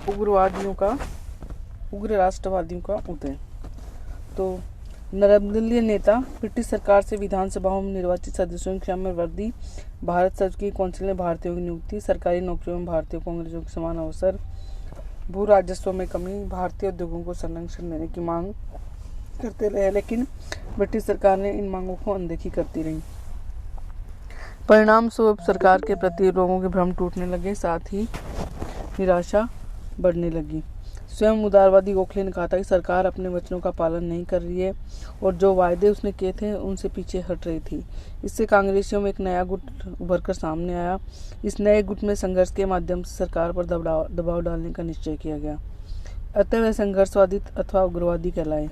उग्र राष्ट्रवादियों का उदय। तो निर्दलीय नेता, ब्रिटिश सरकार से विधानसभाओं में निर्वाचित सदस्यों की संख्या में वृद्धि, भारत सर्वोच्च काउंसिल में भारतीयों की नियुक्ति, सरकारी नौकरियों में भारतीयों को अंग्रेजों के समान अवसर, भू राजस्व में कमी, भारतीय उद्योगों को संरक्षण देने की मांग करते रहे, लेकिन ब्रिटिश सरकार ने इन मांगों को अनदेखी करती रही। परिणाम स्वरूप सरकार के प्रति लोगों के भ्रम टूटने लगे, साथ ही निराशा बढ़ने लगी। स्वयं उदारवादी गोखले ने कहा था कि सरकार अपने वचनों का पालन नहीं कर रही है और जो वायदे उसने किए थे उनसे पीछे हट रही थी। इससे कांग्रेसियों में एक नया गुट उभरकर सामने आया। इस नए गुट में संघर्ष के माध्यम से सरकार पर दबाव डालने का निश्चय किया गया, अतः वे संघर्षवादी अथवा उग्रवादी कहलाए।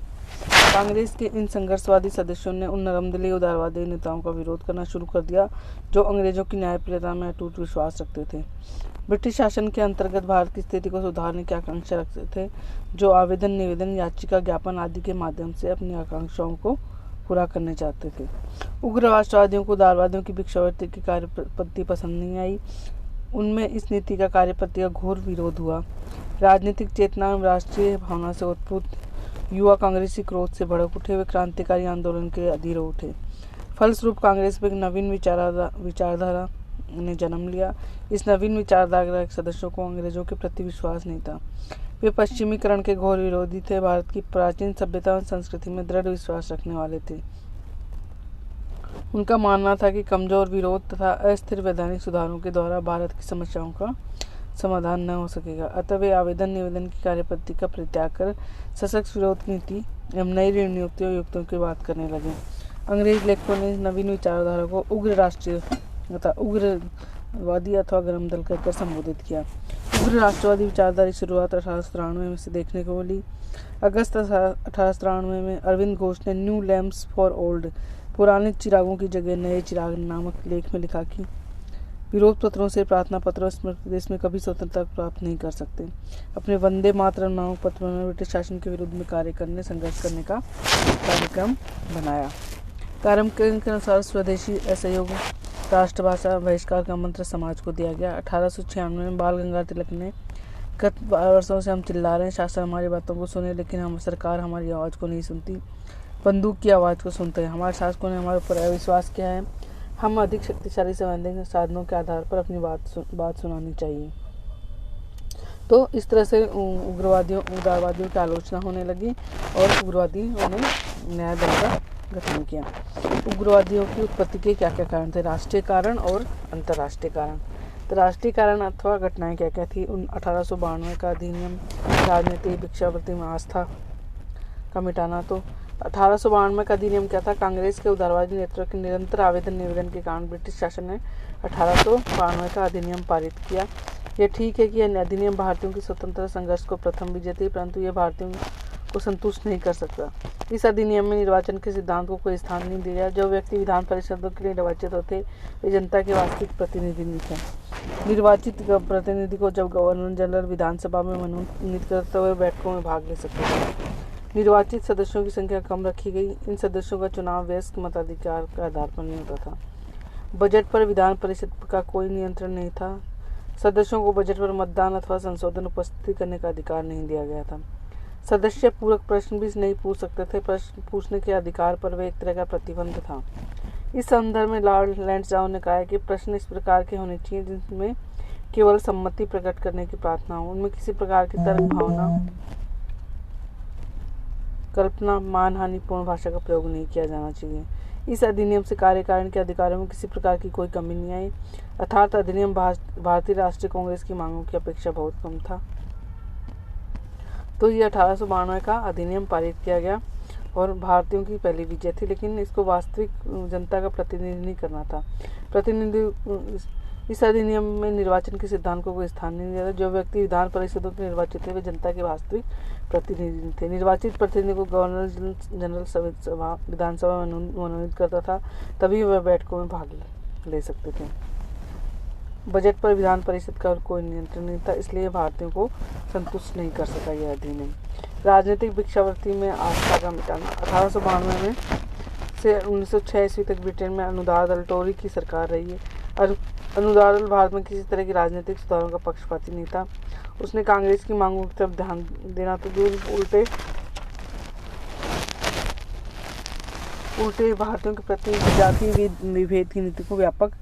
कांग्रेस के इन संघर्षवादी सदस्यों ने उन नरमदिली उदारवादी नेताओं का विरोध करना शुरू कर दिया जो अंग्रेजों की न्यायप्रियता में अटूट विश्वास रखते थे, ब्रिटिश शासन के अंतर्गत भारत की स्थिति को सुधारने की आकांक्षा रखते थे, जो आवेदन, निवेदन, याचिका, ज्ञापन आदि के माध्यम से अपनी आकांक्षाओं को पूरा करने चाहते थे। उग्र राष्ट्रवादियों को उदारवादियों की भिक्षावृत्ति की कार्यपद्धति पसंद नहीं आई। उनमें इस नीति का कार्यपद्धति का घोर विरोध हुआ। राजनीतिक चेतना एवं राष्ट्रीय भावना से उत्पुत युवा कांग्रेसी क्रोध से भड़क उठे, वे क्रांतिकारी आंदोलन के लिए अधीर हो उठे। फलस्वरूप कांग्रेस में एक नवीन विचारधारा ने जन्म लिया। इस नवीन विचारधारा के सदस्यों को अंग्रेजों के प्रति विश्वास नहीं था। वे पश्चिमीकरण के घोर विरोधी थे, भारत की प्राचीन सभ्यता और संस्कृति में दृढ़ विश्वास रखने वाले थे। उनका मानना था कि कमजोर विरोध तथा अस्थिर वैधानिक सुधारों के द्वारा भारत की समस्याओं का समाधान न हो सकेगा, अतः वे आवेदन, निवेदन की कार्यपद्धति का परित्याग कर सशक्त विरोध नीति एवं नई ऋण नीतियों युक्तों की बात करने लगे। अंग्रेज लेखकों ने नवीन विचारधारा को उग्र राष्ट्रीय तथा उग्रवादी अथवा गरम दल कहकर संबोधित किया। उग्र राष्ट्रवादी विचारधारा की शुरुआत 1893 में से देखने को मिली। अगस्त 1893 में अरविंद घोष ने न्यू लैम्प्स फॉर ओल्ड, पुराने चिरागों की जगह नए चिराग नामक लेख में लिखा कि विरोध पत्रों से प्रार्थना पत्रों देश में कभी स्वतंत्रता प्राप्त नहीं कर सकते। अपने वंदे मातरम नामक पत्र में ब्रिटिश शासन के विरुद्ध में संघर्ष करने का कार्यक्रम बनाया। कार्यक्रम के अनुसार स्वदेशी असहयोग, राष्ट्रभाषा बहिष्कार का मंत्र समाज को दिया गया। 1896 में बाल गंगाधर तिलक ने गत वर्षों से हम चिल्ला रहे हैं, शासन हमारी बातों को सुने, लेकिन सरकार हमारी आवाज़ को नहीं सुनती, बंदूक की आवाज़ को सुनते हैं। हमारे शासकों ने हमारे ऊपर अविश्वास किया है, हम अधिक शक्तिशाली संवैधानिक साधनों के आधार पर अपनी बात सुनानी चाहिए। तो इस तरह से उदारवादियों की आलोचना होने लगी और उग्रवादियों ने न्याय दल का गठन किया। उग्रवादियों की उत्पत्ति के क्या क्या कारण थे? राष्ट्रीय कारण और अंतर्राष्ट्रीय कारण। तो राष्ट्रीय कारण अथवा घटनाएं क्या क्या थी? 1892 का अधिनियम, राजनीतिक भिक्षावृत्ति में आस्था का मिटाना। तो 1892 का अधिनियम क्या था? कांग्रेस के उदारवादी नेतृत्व के निरंतर आवेदन निवेदन के कारण ब्रिटिश शासन ने 1892 का अधिनियम पारित किया। यह ठीक है कि यह अधिनियम भारतीयों की स्वतंत्रता संघर्ष को प्रथम विजय थी, परंतु यह भारतीयों को संतुष्ट नहीं कर सकता। इस अधिनियम में निर्वाचन के सिद्धांत को कोई स्थान नहीं दिया। जो व्यक्ति विधान परिषदों के लिए निर्वाचित होते वे जनता के वास्तविक प्रतिनिधि नहीं थे। निर्वाचित प्रतिनिधि को जब गवर्नर जनरल विधानसभा में मनोनीत करते हुए बैठकों में भाग ले सकते थे। निर्वाचित सदस्यों की संख्या कम रखी गई। इन सदस्यों का चुनाव वयस्क मताधिकार के आधार पर नहीं होता था। बजट पर विधान परिषद का कोई नियंत्रण नहीं था। सदस्यों को बजट पर मतदान अथवा संशोधन उपस्थित करने का अधिकार नहीं दिया गया था। सदस्य पूरक प्रश्न भी नहीं पूछ सकते थे। प्रश्न पूछने के अधिकार पर वे एक तरह का प्रतिबंध था। इस संदर्भ में लॉर्ड लैंसडाउन ने कहा है कि प्रश्न इस प्रकार के होने चाहिए जिनमें केवल सम्मति प्रकट करने की प्रार्थना हो, उनमें किसी प्रकार की तर्क, भावना, कल्पना, मानहानिपूर्ण भाषा का प्रयोग नहीं किया जाना चाहिए। इस अधिनियम से कार्यकारिणी के अधिकारों में किसी प्रकार की कोई कमी नहीं आई, अर्थात अधिनियम भारतीय राष्ट्रीय कांग्रेस की मांगों की अपेक्षा बहुत कम था। तो ये 1892 का अधिनियम पारित किया गया और भारतीयों की पहली विजय थी, लेकिन इसको वास्तविक जनता का प्रतिनिधि नहीं करना था। इस अधिनियम में निर्वाचन के सिद्धांत को कोई स्थान नहीं दिया था। जो व्यक्ति विधान परिषदों के निर्वाचित थे वे जनता के वास्तविक प्रतिनिधि थे। निर्वाचित प्रतिनिधि को गवर्नर जनरल विधानसभा में मनोनीत करता था, तभी वह बैठकों में भाग ले सकते थे। बजट पर विधान परिषद का कोई नियंत्रण नहीं था, इसलिए भारतीयों को संतुष्ट नहीं कर सका यह अधिनियम। राजनीतिक भिक्षावृत्ति में आस्था का मिटाना। 1892 में से 1906 ईस्वी तक ब्रिटेन में अनुदार दल टोरी की सरकार रही है। अनुदार दल भारत में किसी तरह की राजनीतिक सुधारों का पक्षपाती नहीं था। उसने कांग्रेस की मांगों की तरफ ध्यान देना तो दूर, उल्टे भारतीयों के प्रति जाति विभेद की नीति को व्यापक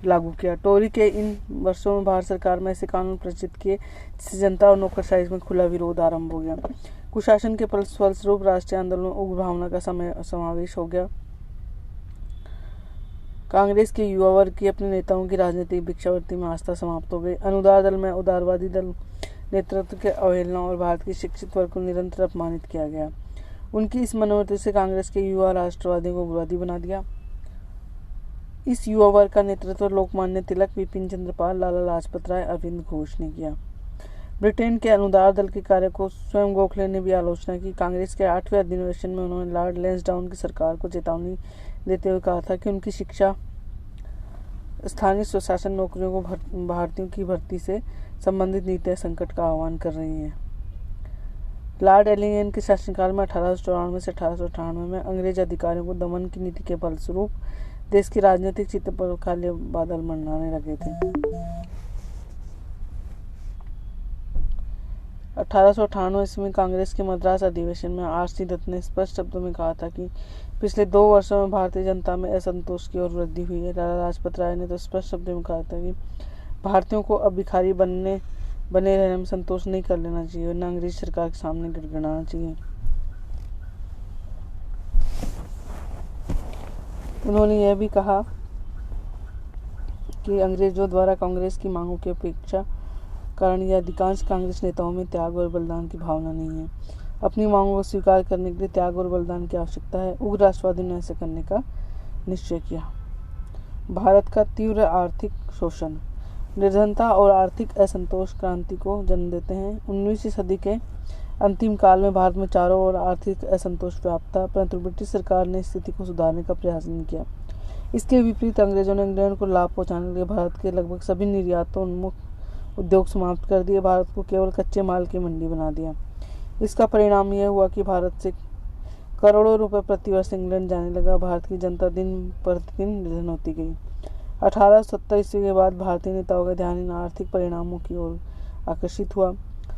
लागू किया। टोरी के इन वर्षों में भारत सरकार में ऐसे कानून प्रचित किए जिससे जनता और नौकरशाही में खुला विरोध आरंभ हो गया। कुशासन के फलस्वरूप राष्ट्रीय आंदोलन में उग्र भावना का समावेश हो गया। कांग्रेस के युवा वर्ग की अपने नेताओं की राजनीतिक भिक्षावृत्ति में आस्था समाप्त हो गई। अनुदार दल में उदारवादी दल नेतृत्व के अवहेलना और भारत के शिक्षित वर्ग को निरंतर अपमानित किया गया। उनकी इस मनोवृत्ति से कांग्रेस के युवा राष्ट्रवादियों को उग्रवादी बना दिया। इस युवा वर्ग का नेतृत्व लोकमान्य तिलक, बिपिन चंद्र पाल, लाला लाजपत राय, अरविंद घोष ने किया। ब्रिटेन के अनुदार दल के कार्य को स्वयं गोखले ने भी आलोचना की। कांग्रेस के 8वें अधिवेशन में उन्होंने लॉर्ड लैंसडाउन की सरकार को चेतावनी देते हुए कहा था कि उनकी शिक्षा, स्थानीय स्वशासन नौकरियों को भारतीयों की भर्ती से संबंधित नीतियां संकट का आह्वान कर रही हैं। लॉर्ड एलिंगटन के शासनकाल में 1894 से 1898 में अंग्रेज अधिकारियों को दमन की नीति के फलस्वरूप देश की राजनीतिक चित्र पर काले बादल मंडराने लगे थे। 1898 ईस्वी में कांग्रेस के मद्रास अधिवेशन में आर.सी. दत्त ने स्पष्ट शब्दों में कहा था कि पिछले 2 वर्षों में भारतीय जनता में असंतोष की ओर वृद्धि हुई है। लाला लाजपत राय ने तो स्पष्ट शब्दों में कहा था कि भारतीयों को अब भिखारी बने रहने में संतोष नहीं कर लेना चाहिए और न अंग्रेज सरकार के सामने गिड़गिड़ाना चाहिए। उन्होंने यह भी कहा कि अंग्रेजों द्वारा कांग्रेस की मांगों की अपेक्षा कारण यह अधिकांश कांग्रेस नेताओं में त्याग और बलिदान की भावना नहीं है। अपनी मांगों को स्वीकार करने के लिए त्याग और बलिदान की आवश्यकता है। उग्र राष्ट्रवादियों ने ऐसा करने का निश्चय किया। भारत का तीव्र आर्थिक शोषण, निर्धनता और आर्थिक असंतोष क्रांति को जन्म देते हैं। 19वीं सदी के अंतिम काल में भारत में चारों ओर आर्थिक असंतोष व्याप्त था, परंतु ब्रिटिश सरकार ने स्थिति को सुधारने का प्रयास नहीं किया। इसके विपरीत अंग्रेजों ने इंग्लैंड को लाभ पहुंचाने के लिए भारत के लगभग सभी निर्यातोन्मुख उद्योग समाप्त कर दिए, भारत को केवल कच्चे माल की मंडी बना दिया। इसका परिणाम यह हुआ कि भारत से करोड़ों रुपए प्रतिवर्ष इंग्लैंड जाने लगा। भारत की जनता दिन प्रतिदिन निर्धन होती गई। 1870 ईस्वी के बाद भारतीय नेताओं का ध्यान इन आर्थिक परिणामों की ओर आकर्षित हुआ।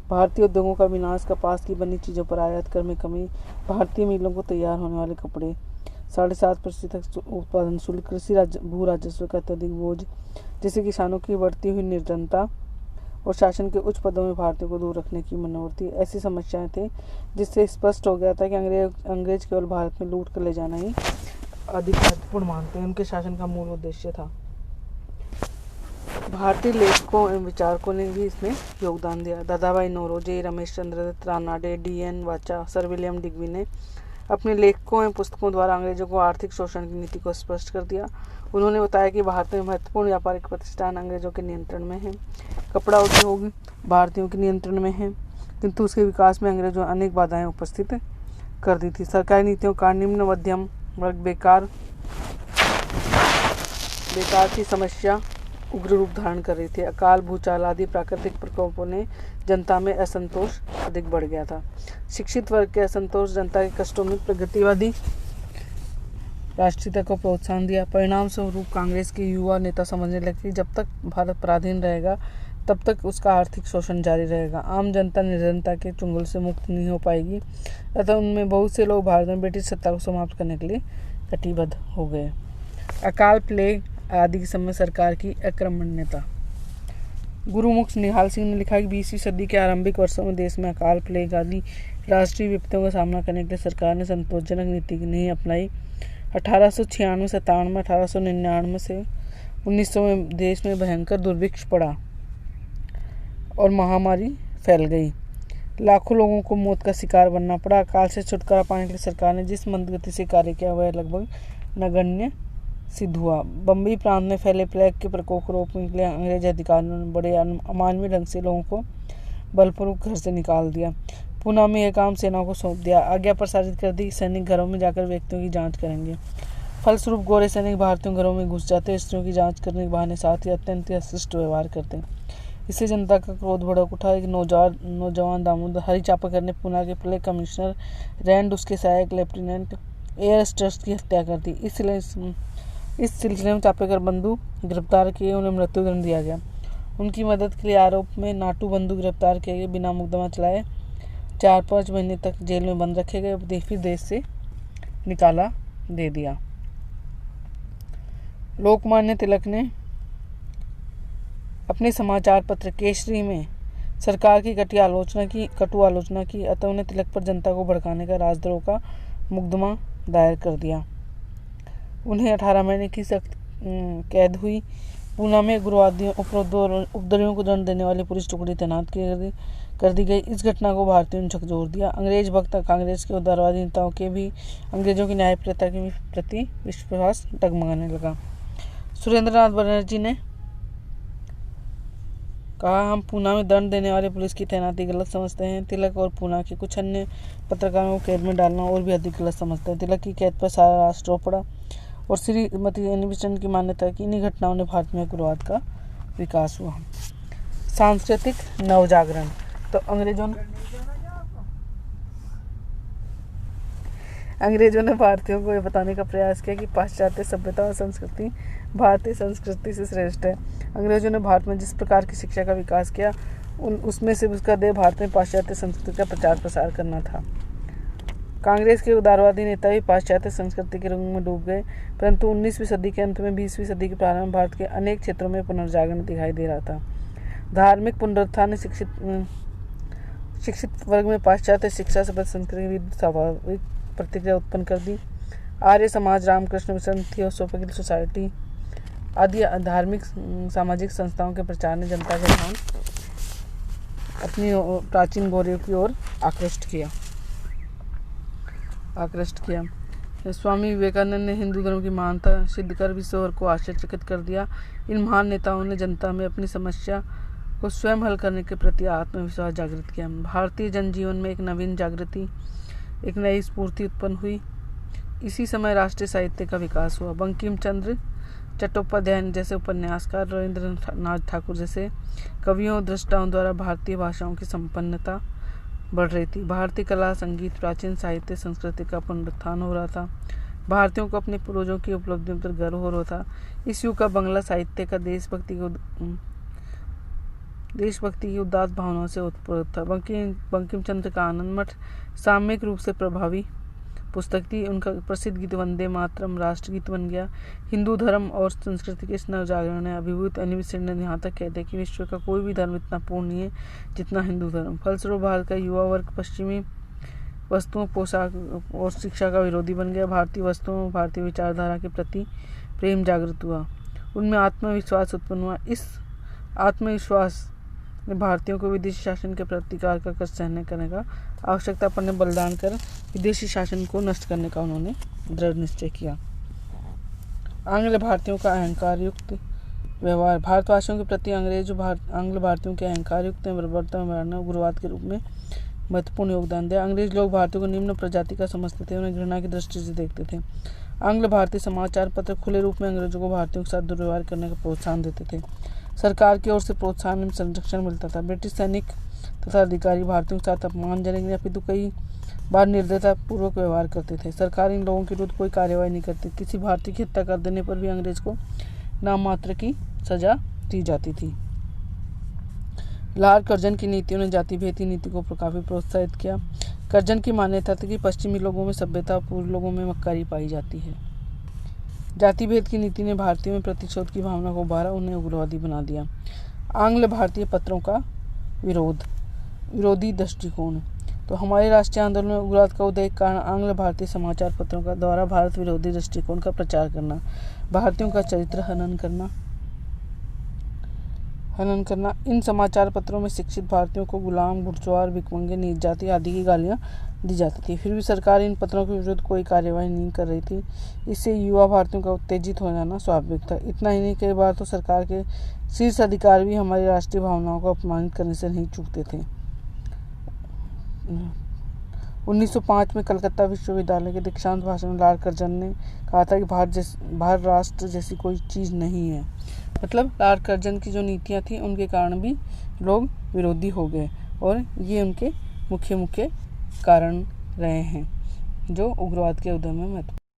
भारतीय उद्योगों का विनाश, कपास की बनी चीज़ों पर आयात कर में कमी, भारतीय मिलों को तैयार होने वाले कपड़े, 7.5% उत्पादन शुल्क, कृषि भू राजस्व का अत्यधिक बोझ, जिससे किसानों की बढ़ती हुई निर्धनता और शासन के उच्च पदों में भारतीयों को दूर रखने की मनोवृत्ति ऐसी समस्याएं थी जिससे स्पष्ट हो गया था कि अंग्रेज केवल भारत में लूट कर ले जाना ही अधिक महत्वपूर्ण मानते हैं। उनके शासन का मूल उद्देश्य था। भारतीय लेखकों एवं विचारकों ने भी इसमें योगदान दिया। दादाभाई नौरोजी, रमेश चंद्र दत्त, रानाडे, D.N. वाचा, सर विलियम डिग्बी ने अपने लेखकों एवं पुस्तकों द्वारा अंग्रेजों को आर्थिक शोषण की नीति को स्पष्ट कर दिया। उन्होंने बताया कि भारत में महत्वपूर्ण व्यापारिक प्रतिष्ठान अंग्रेजों के नियंत्रण में है। कपड़ा उद्योग भारतीयों के नियंत्रण में है, किंतु उसके विकास में अंग्रेजों ने अनेक बाधाएं उपस्थित कर दी थी। सरकारी नीतियों का निम्न मध्यम वर्ग बेकार की समस्या उग्र रूप धारण कर रही थी। अकाल, भूचाल आदि प्राकृतिक प्रकोपों ने जनता में असंतोष अधिक बढ़ गया था। शिक्षित वर्ग के असंतोष जनता के कष्टों में प्रगतिवादी राष्ट्रीयता को प्रोत्साहन दिया। परिणाम स्वरूप कांग्रेस के युवा नेता समझने लगे कि जब तक भारत पराधीन रहेगा तब तक उसका आर्थिक शोषण जारी रहेगा। आम जनता निर्धनता के चुंगल से मुक्त नहीं हो पाएगी, अतः उनमें बहुत से लोग भारत में ब्रिटिश सत्ता को समाप्त करने के लिए कटिबद्ध हो गए। अकाल, प्लेग आदि के समय सरकार की अकर्मण्यता। गुरुमुख निहाल सिंह ने लिखा कि 20वीं सदी के आरंभिक वर्षों में देश में अकाल, प्लेग आदि राष्ट्रीय विपत्तियों का सामना करने के लिए सरकार ने संतोषजनक नीति नहीं अपनाई। 1896-97, 1899 से 1900 में देश में भयंकर दुर्भिक्ष पड़ा और महामारी फैल गई। लाखों लोगों को मौत का शिकार बनना पड़ा। अकाल से छुटकारा पाने के लिए सरकार ने जिस मंदगति से कार्य किया वह लगभग नगण्य सिद्ध हुआ। बम्बई प्रांत में फैले प्लेग के प्रकोप को रोकने के लिए अंग्रेज अधिकारियों ने बड़े अमानवीय ढंग से लोगों को बलपूर्वक घर से निकाल दिया। पुणे में यह काम सेना को सौंप दिया। आज्ञा प्रसारित कर दी, सैनिक घरों में जाकर व्यक्तियों की जांच करेंगे। फलस्वरूप गोरे सैनिक भारतीयों घरों में घुस जाते, स्त्रियों की जांच करने के बहाने साथ ही अत्यंत अशिष्ट व्यवहार करते। इससे जनता का क्रोध भड़क उठा। एक नौजवान दामोदर हरिचापकर ने पुणे के प्लेग कमिश्नर रैंड, उसके सहायक लेफ्टिनेंट एयर स्टर्स की हत्या कर दी। इसलिए इस सिलसिले में चापेकर बंधु गिरफ्तार किए, उन्हें मृत्युदंड दिया गया। उनकी मदद के लिए आरोप में नाटू बंधु गिरफ्तार किए गए, बिना मुकदमा चलाए 4-5 महीने तक जेल में बंद रखे गए, फिर देश से निकाला दे दिया। लोकमान्य तिलक ने अपने समाचार पत्र केसरी में सरकार की कटु आलोचना की, अतः उन्हें तिलक पर जनता को भड़काने का राजद्रोह का मुकदमा दायर कर दिया। उन्हें 18 महीने की सख्त कैद हुई। पूना में उग्रवादियों उपद्रवियों को दंड देने वाली पुलिस टुकड़ी तैनात कर दी गई। इस घटना को भारतीयों ने झकझोर दिया। अंग्रेज भक्त कांग्रेस के उदारवादी नेताओं के भी अंग्रेजों की न्यायप्रियता के प्रति विश्वास डगमगाने लगा। सुरेंद्रनाथ बनर्जी ने कहा, हम पूना में दंड देने वाले पुलिस की तैनाती गलत समझते हैं। तिलक और पूना के कुछ अन्य पत्रकारों को कैद में डालना और भी अधिक गलत समझते हैं। तिलक की कैद पर सारा राष्ट्र रो पड़ा और श्रीमती एनी बेसेंट की मान्यता है कि इन्हीं घटनाओं ने भारत में उग्रवाद का विकास हुआ। सांस्कृतिक नवजागरण। तो अंग्रेजों ने भारतीयों को यह बताने का प्रयास किया कि पाश्चात्य सभ्यता और संस्कृति भारतीय संस्कृति से श्रेष्ठ है। अंग्रेजों ने भारत में जिस प्रकार की शिक्षा का विकास किया, उसमें से उसका देह भारत में पाश्चात्य संस्कृति का प्रचार प्रसार करना था। कांग्रेस के उदारवादी नेता भी पाश्चात्य संस्कृति के रंग में डूब गए, परंतु 19वीं सदी के अंत में 20वीं सदी के प्रारंभ में भारत के अनेक क्षेत्रों में पुनर्जागरण दिखाई दे रहा था। धार्मिक पुनरुत्थान ने शिक्षित वर्ग में पाश्चात्य शिक्षा से संस्कृति की स्वाभाविक प्रतिक्रिया उत्पन्न कर दी। Arya Samaj, Ramakrishna mission, theosophical society आदि धार्मिक सामाजिक संस्थाओं के प्रचार ने जनता का ध्यान अपनी प्राचीन गौरव की ओर आकृष्ट किया। स्वामी विवेकानंद ने हिंदू धर्म की महानता सिद्ध कर विश्व को आश्चर्यचकित कर दिया। इन महान नेताओं ने जनता में अपनी समस्या को स्वयं हल करने के प्रति आत्मविश्वास जागृत किया। भारतीय जनजीवन में एक नवीन जागृति, एक नई स्फूर्ति उत्पन्न हुई। इसी समय राष्ट्रीय साहित्य का विकास हुआ। बंकिम चंद्र चट्टोपाध्याय जैसे उपन्यासकार, रविंद्रनाथ ठाकुर जैसे कवियों, दृष्टाओं द्वारा भारतीय भाषाओं की संपन्नता बढ़ रही थी। भारतीय कला, संगीत, प्राचीन साहित्य, संस्कृति का पुनरुत्थान हो रहा था। भारतीयों को अपने पूर्वजों की उपलब्धियों पर गर्व हो रहा था। इस युग का बंगला साहित्य का देशभक्ति की उदात्त भावनाओं से उत्प्रेरित था। बंकिम चंद्र का आनंद मठ सामयिक रूप से प्रभावी पुस्तक थी। उनका प्रसिद्ध गीत वंदे मातरम राष्ट्रगीत बन गया। हिंदू धर्म और संस्कृति के इस नवजागरण ने अभिभूत एनी बेसेंट ने यहाँ तक कहते कि विश्व का कोई भी धर्म इतना पूर्ण नहीं है जितना हिंदू धर्म। फलस्वरूप भारत का युवा वर्ग पश्चिमी वस्तुओं, पोशाक और शिक्षा का विरोधी बन गया। भारतीय वस्तुओं, भारतीय विचारधारा के प्रति प्रेम जागृत हुआ, उनमें आत्मविश्वास उत्पन्न हुआ। इस आत्मविश्वास ने भारतीयों को विदेशी शासन के प्रतिकार का कष्ट सहने करने का आवश्यकता पर बलिदान कर विदेशी शासन को नष्ट करने का उन्होंने दृढ़ निश्चय किया। आंग्ल भारतीयों का अहंकार युक्त व्यवहार। भारतवासियों के प्रति आंग्ल भारतीयों के अहंकार युक्त बर्बरता व्यवहार ने उग्रवाद के रूप में महत्वपूर्ण योगदान दिया। अंग्रेज लोग भारतीयों को निम्न प्रजाति का समझते थे, उन्हें घृणा की दृष्टि से देखते थे। आंग्ल भारतीय समाचार पत्र खुले रूप में अंग्रेजों को भारतीयों के साथ दुर्व्यवहार करने का प्रोत्साहन देते थे। सरकार की ओर से प्रोत्साहन एवं संरक्षण मिलता था। ब्रिटिश सैनिक तथा अधिकारी भारतीयों के साथ अपमानजनक या अपितु कई बार निर्दयता पूर्वक व्यवहार करते थे। सरकार इन लोगों के विरुद्ध कोई कार्यवाही नहीं करती। किसी भारतीय की हत्या कर देने पर भी अंग्रेज को नाम मात्र की सजा दी जाती थी। लॉर्ड कर्जन की नीतियों ने जाति भेदी नीति को काफी प्रोत्साहित किया। कर्जन की मान्यता थी कि पश्चिमी लोगों में सभ्यता, पूर्व लोगों में मक्कारी पाई जाती है। जाति भेद की नीति ने भारतीयों में प्रतिशोध की भावना को उभारा, उन्हें उग्रवादी बना दिया। आंग्ल भारतीय पत्रों का विरोधी दृष्टिकोण। तो हमारे राष्ट्रीय आंदोलन में उग्रवाद का उदय कारण आंग्ल भारतीय समाचार पत्रों का द्वारा भारत विरोधी दृष्टिकोण का प्रचार करना, भारतीयों का चरित्र हनन करना। इन समाचार पत्रों में शिक्षित भारतीयों को गुलाम, बुर्जुआ, भिखमंगे, नीच जाति आदि की गालियां दी जाती थी। फिर भी सरकार इन पत्रों के विरुद्ध कोई कार्यवाही नहीं कर रही थी। इससे युवा भारतीयों का उत्तेजित हो जाना स्वाभाविक था। इतना ही नहीं, कई बार तो सरकार के शीर्ष अधिकारी भी हमारी राष्ट्रीय भावनाओं को अपमानित करने से नहीं चूकते थे। 1905 में कलकत्ता विश्वविद्यालय के दीक्षांत भाषण में लॉर्ड कर्जन ने कहा था कि भारत राष्ट्र जैसी कोई चीज़ नहीं है। मतलब लॉर्ड कर्जन की जो नीतियाँ थी उनके कारण भी लोग विरोधी हो गए और ये उनके मुख्य कारण रहे हैं जो उग्रवाद के उदय में महत्वपूर्ण